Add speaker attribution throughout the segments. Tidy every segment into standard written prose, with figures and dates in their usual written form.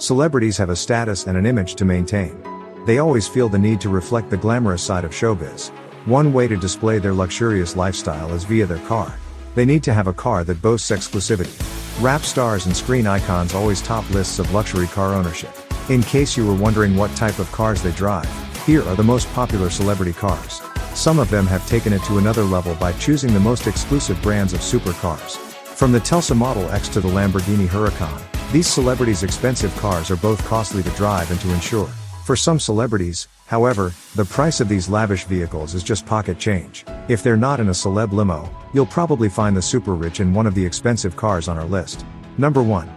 Speaker 1: Celebrities have a status and an image to maintain. They always feel the need to reflect the glamorous side of showbiz. One way to display their luxurious lifestyle is via their car. They need to have a car that boasts exclusivity. Rap stars and screen icons always top lists of luxury car ownership. In case you were wondering what type of cars they drive, here are the most popular celebrity cars. Some of them have taken it to another level by choosing the most exclusive brands of supercars. From the Tesla Model X to the Lamborghini Huracan, these celebrities' expensive cars are both costly to drive and to insure. For some celebrities, however, the price of these lavish vehicles is just pocket change. If they're not in a celeb limo, you'll probably find the super rich in one of the expensive cars on our list. Number 1.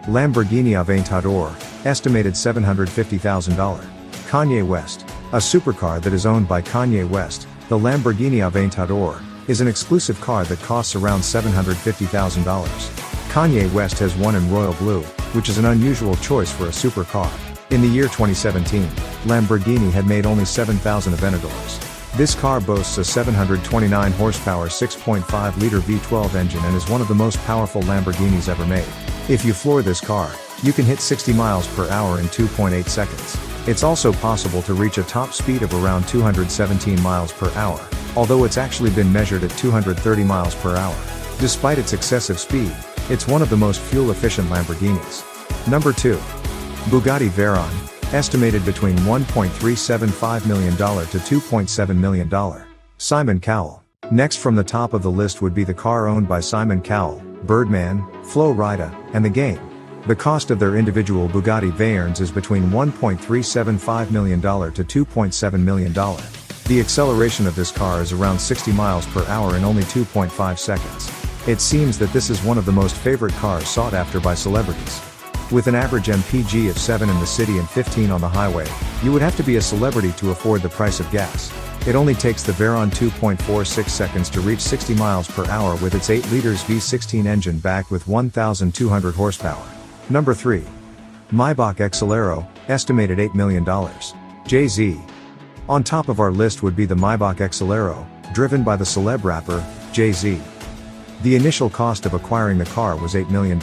Speaker 1: Lamborghini Aventador, estimated $750,000. Kanye West. A supercar that is owned by Kanye West, the Lamborghini Aventador, is an exclusive car that costs around $750,000. Kanye West has one in royal blue, which is an unusual choice for a supercar. In the year 2017, Lamborghini had made only 7,000 Aventadors. This car boasts a 729 horsepower 6.5-liter V12 engine and is one of the most powerful Lamborghinis ever made. If you floor this car, you can hit 60 miles per hour in 2.8 seconds. It's also possible to reach a top speed of around 217 miles per hour, although it's actually been measured at 230 miles per hour. Despite its excessive speed, it's one of the most fuel-efficient Lamborghinis. Number 2. Bugatti Veyron, estimated between $1.375 million to $2.7 million. Simon Cowell. Next from the top of the list would be the car owned by Simon Cowell, Birdman, Flo Rida, and The Game. The cost of their individual Bugatti Veyrons is between $1.375 million to $2.7 million. The acceleration of this car is around 60 miles per hour in only 2.5 seconds. It seems that this is one of the most favorite cars sought after by celebrities. With an average MPG of 7 in the city and 15 on the highway, you would have to be a celebrity to afford the price of gas. It only takes the Veyron 2.46 seconds to reach 60 miles per hour with its 8 liters V16 engine backed with 1,200 horsepower. Number 3. Maybach Exelero, estimated $8 million. Jay-Z. On top of our list would be the Maybach Exelero, driven by the celeb rapper, Jay-Z. The initial cost of acquiring the car was $8 million.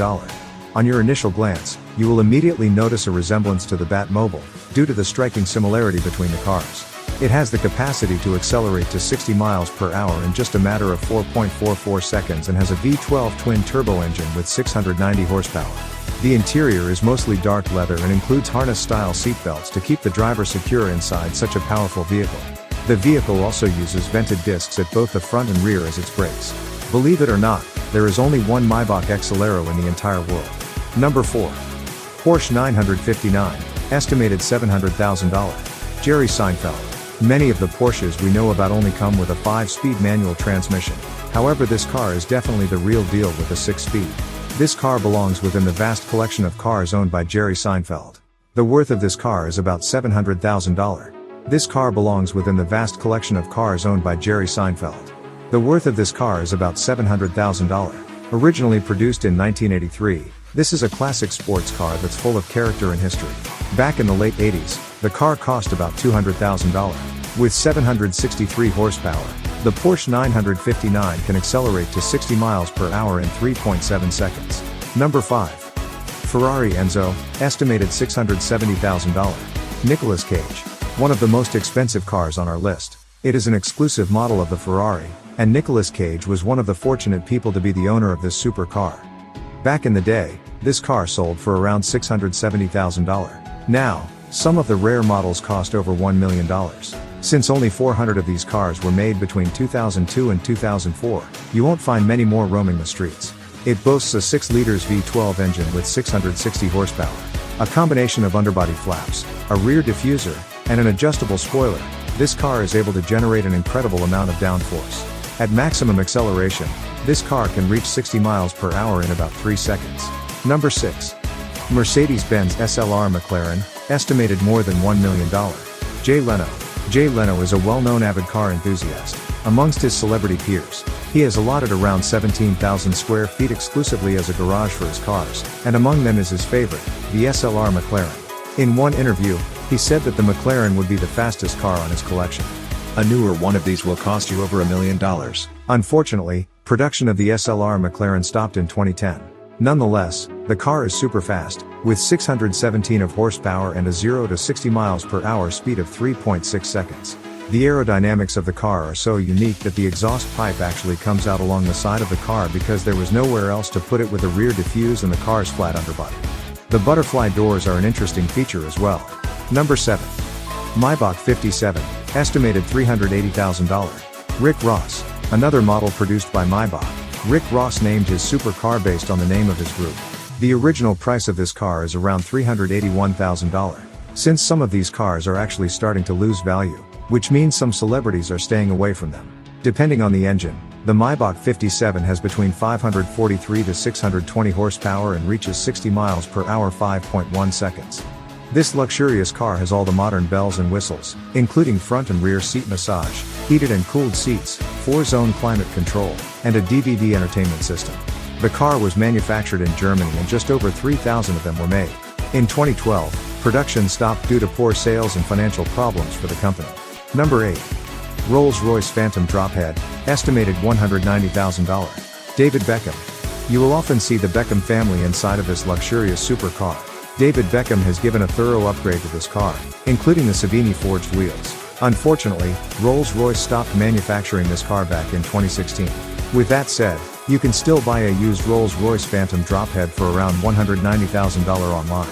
Speaker 1: On your initial glance, you will immediately notice a resemblance to the Batmobile, due to the striking similarity between the cars. It has the capacity to accelerate to 60 miles per hour in just a matter of 4.44 seconds and has a V12 twin-turbo engine with 690 horsepower. The interior is mostly dark leather and includes harness-style seatbelts to keep the driver secure inside such a powerful vehicle. The vehicle also uses vented discs at both the front and rear as its brakes. Believe it or not, there is only one Maybach Exelero in the entire world. Number 4. Porsche 959, estimated $700,000. Jerry Seinfeld. Many of the Porsches we know about only come with a 5-speed manual transmission. However, this car is definitely the real deal with a 6-speed. This car belongs within the vast collection of cars owned by Jerry Seinfeld. The worth of this car is about $700,000. This car belongs within the vast collection of cars owned by Jerry Seinfeld. The worth of this car is about $700,000. Originally produced in 1983, this is a classic sports car that's full of character and history. Back in the late 80s, the car cost about $200,000. With 763 horsepower, the Porsche 959 can accelerate to 60 miles per hour in 3.7 seconds. Number 5. Ferrari Enzo, estimated $670,000. Nicolas Cage. One of the most expensive cars on our list. It is an exclusive model of the Ferrari, and Nicolas Cage was one of the fortunate people to be the owner of this supercar. Back in the day, this car sold for around $670,000. Now, some of the rare models cost over $1 million. Since only 400 of these cars were made between 2002 and 2004, you won't find many more roaming the streets. It boasts a 6 liters V12 engine with 660 horsepower. A combination of underbody flaps, a rear diffuser, and an adjustable spoiler, this car is able to generate an incredible amount of downforce. At maximum acceleration, this car can reach 60 miles per hour in about 3 seconds. Number 6. Mercedes-Benz SLR McLaren, estimated more than $1 million. Jay Leno. Jay Leno is a well-known avid car enthusiast. Amongst his celebrity peers, he has allotted around 17,000 square feet exclusively as a garage for his cars, and among them is his favorite, the SLR McLaren. In one interview, he said that the McLaren would be the fastest car on his collection.
Speaker 2: A newer one of these will cost you over $1 million.
Speaker 1: Unfortunately, production of the SLR McLaren stopped in 2010. Nonetheless, The car is super fast, with 617 of horsepower and a 0 to 60 miles per hour speed of 3.6 seconds. The aerodynamics of the car are so unique that the exhaust pipe actually comes out along the side of the car because there was nowhere else to put it with a rear diffuse and the car's flat underbody. The butterfly doors are an interesting feature as well. Number 7. Maybach 57, estimated $380,000. Rick Ross, another model produced by Maybach. Rick Ross named his supercar based on the name of his group. The original price of this car is around $381,000. Since some of these cars are actually starting to lose value, which means some celebrities are staying away from them. Depending on the engine, the Maybach 57 has between 543 to 620 horsepower and reaches 60 miles per hour 5.1 seconds. This luxurious car has all the modern bells and whistles, including front and rear seat massage, heated and cooled seats, 4-zone climate control, and a DVD entertainment system. The car was manufactured in Germany and just over 3,000 of them were made. In 2012, production stopped due to poor sales and financial problems for the company. Number 8. Rolls-Royce Phantom Drophead, estimated $190,000. David Beckham. You will often see the Beckham family inside of this luxurious supercar. David Beckham has given a thorough upgrade to this car, including the Savini forged wheels. Unfortunately, Rolls-Royce stopped manufacturing this car back in 2016. With that said, you can still buy a used Rolls-Royce Phantom Drophead for around $190,000 online.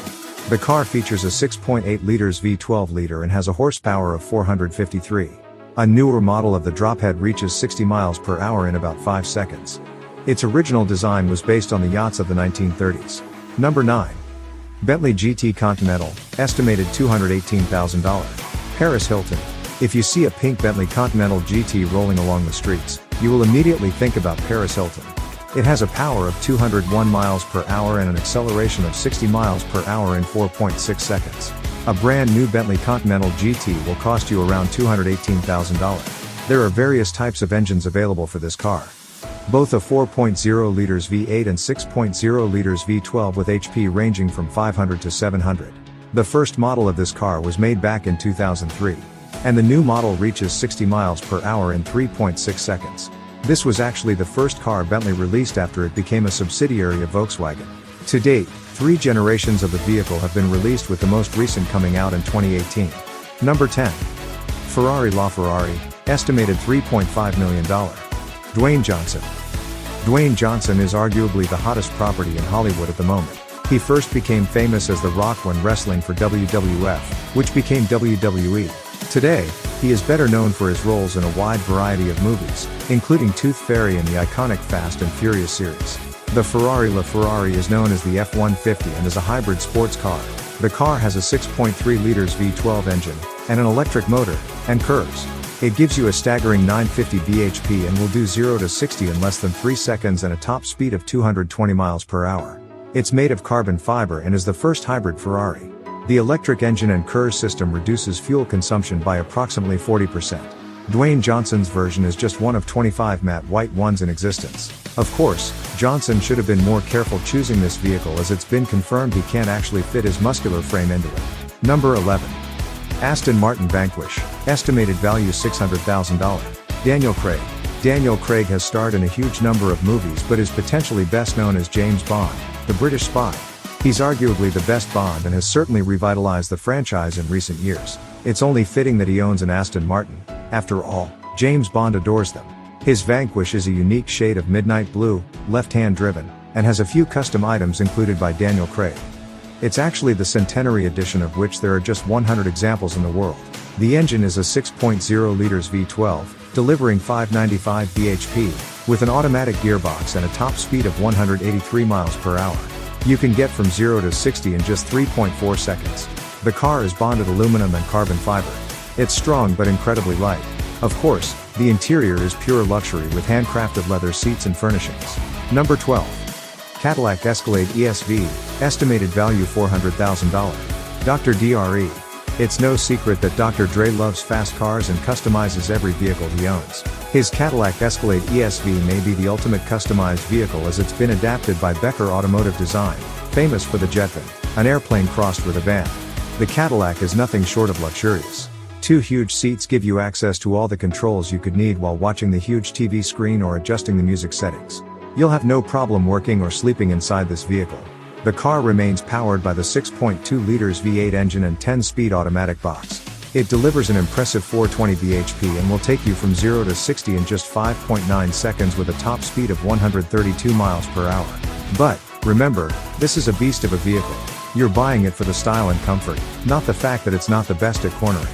Speaker 1: The car features a 6.8 liters V12 liter and has a horsepower of 453. A newer model of the Drophead reaches 60 miles per hour in about 5 seconds. Its original design was based on the yachts of the 1930s. Number 9. Bentley GT Continental, estimated $218,000. Paris Hilton. If you see a pink Bentley Continental GT rolling along the streets, you will immediately think about Paris Hilton. It has a power of 201 miles per hour and an acceleration of 60 miles per hour in 4.6 seconds. A brand new Bentley Continental GT will cost you around $218,000. There are various types of engines available for this car. Both a 4.0 liters V8 and 6.0 liters V12 with HP ranging from 500 to 700. The first model of this car was made back in 2003. And the new model reaches 60 miles per hour in 3.6 seconds. This was actually the first car Bentley released after it became a subsidiary of Volkswagen. To date, 3 generations of the vehicle have been released, with the most recent coming out in 2018. Number 10. Ferrari LaFerrari, estimated $3.5 million. Dwayne Johnson. Dwayne Johnson is arguably the hottest property in Hollywood at the moment. He first became famous as The Rock when wrestling for WWF, which became WWE. Today, he is better known for his roles in a wide variety of movies, including Tooth Fairy and the iconic Fast and Furious series. The Ferrari LaFerrari is known as the F-150 and is a hybrid sports car. The car has a 6.3 liters V12 engine, and an electric motor, and curves. It gives you a staggering 950 bhp and will do 0 to 60 in less than 3 seconds and a top speed of 220 miles per hour. It's made of carbon fiber and is the first hybrid Ferrari. The electric engine and KERS system reduces fuel consumption by approximately 40%. Dwayne Johnson's version is just one of 25 matte white ones in existence. Of course, Johnson should have been more careful choosing this vehicle, as it's been confirmed he can't actually fit his muscular frame into it. Number 11. Aston Martin Vanquish, estimated value $600,000. Daniel Craig. Daniel Craig has starred in a huge number of movies but is potentially best known as James Bond, the British spy. He's arguably the best Bond and has certainly revitalized the franchise in recent years. It's only fitting that he owns an Aston Martin. After all, James Bond adores them. His Vanquish is a unique shade of midnight blue, left-hand driven, and has a few custom items included by Daniel Craig. It's actually the centenary edition, of which there are just 100 examples in the world. The engine is a 6.0 liters V12, delivering 595 bhp, with an automatic gearbox and a top speed of 183 miles per hour. You can get from 0 to 60 in just 3.4 seconds. The car is bonded aluminum and carbon fiber. It's strong but incredibly light. Of course, the interior is pure luxury with handcrafted leather seats and furnishings. Number 12. Cadillac Escalade ESV, estimated value $400,000. Dr. Dre. It's no secret that Dr. Dre loves fast cars and customizes every vehicle he owns. His Cadillac Escalade ESV may be the ultimate customized vehicle, as it's been adapted by Becker Automotive Design, famous for the Jetvan, an airplane crossed with a van. The Cadillac is nothing short of luxurious. 2 huge seats give you access to all the controls you could need while watching the huge TV screen or adjusting the music settings. You'll have no problem working or sleeping inside this vehicle. The car remains powered by the 6.2 liters V8 engine and 10-speed automatic box. It delivers an impressive 420 bhp and will take you from 0 to 60 in just 5.9 seconds with a top speed of 132 miles per hour. But, remember, this is a beast of a vehicle. You're buying it for the style and comfort, not the fact that it's not the best at cornering.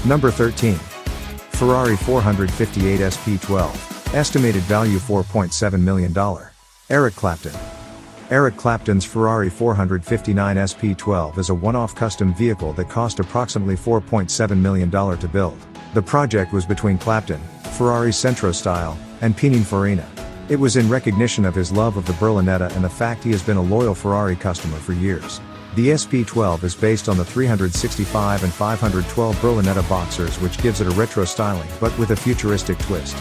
Speaker 1: Number 13. Ferrari 458 SP12. Estimated value $4.7 million. Eric Clapton. Eric Clapton's Ferrari 459 SP12 is a one-off custom vehicle that cost approximately $4.7 million to build. The project was between Clapton, Ferrari's Centro style, and Pininfarina. It was in recognition of his love of the Berlinetta and the fact he has been a loyal Ferrari customer for years. The SP12 is based on the 365 and 512 Berlinetta Boxers, which gives it a retro styling but with a futuristic twist.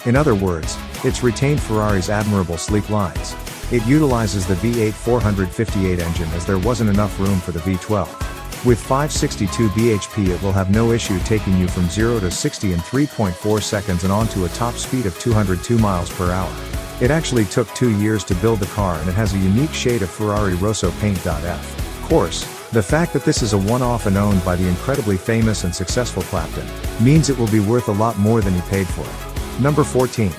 Speaker 1: In other words, it's retained Ferrari's admirable sleek lines. It utilizes the V8 458 engine as there wasn't enough room for the V12. With 562 bhp it will have no issue taking you from 0 to 60 in 3.4 seconds and onto a top speed of 202 miles per hour. It actually took 2 years to build the car and it has a unique shade of Ferrari Rosso paint. Of course, the fact that this is a one-off and owned by the incredibly famous and successful Clapton means it will be worth a lot more than he paid for it. Number 14.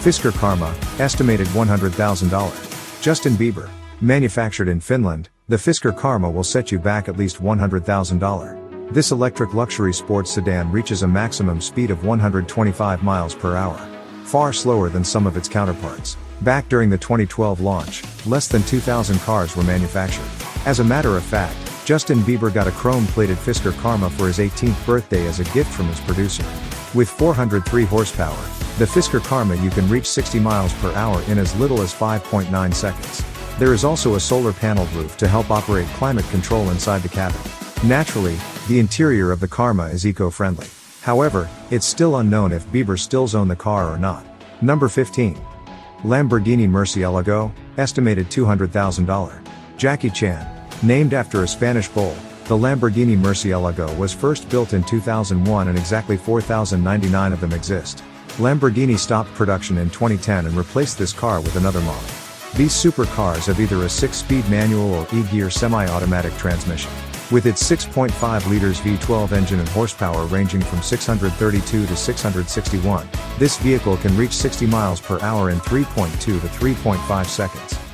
Speaker 1: Fisker Karma, estimated $100,000. Justin Bieber. Manufactured in Finland, the Fisker Karma will set you back at least $100,000. This electric luxury sports sedan reaches a maximum speed of 125 miles per hour. Far slower than some of its counterparts. Back during the 2012 launch, less than 2,000 cars were manufactured. As a matter of fact, Justin Bieber got a chrome-plated Fisker Karma for his 18th birthday as a gift from his producer. With 403 horsepower, the Fisker Karma you can reach 60 miles per hour in as little as 5.9 seconds. There is also a solar paneled roof to help operate climate control inside the cabin. Naturally, the interior of the Karma is eco-friendly. However, it's still unknown if Bieber stills own the car or not. Number 15. Lamborghini Murcielago, estimated $200,000. Jackie Chan. Named after a Spanish bull, the Lamborghini Murcielago was first built in 2001 and exactly 4,099 of them exist. Lamborghini stopped production in 2010 and replaced this car with another model. These supercars have either a 6-speed manual or e-gear semi-automatic transmission. With its 6.5 liters V12 engine and horsepower ranging from 632 to 661, this vehicle can reach 60 miles per hour in 3.2 to 3.5 seconds.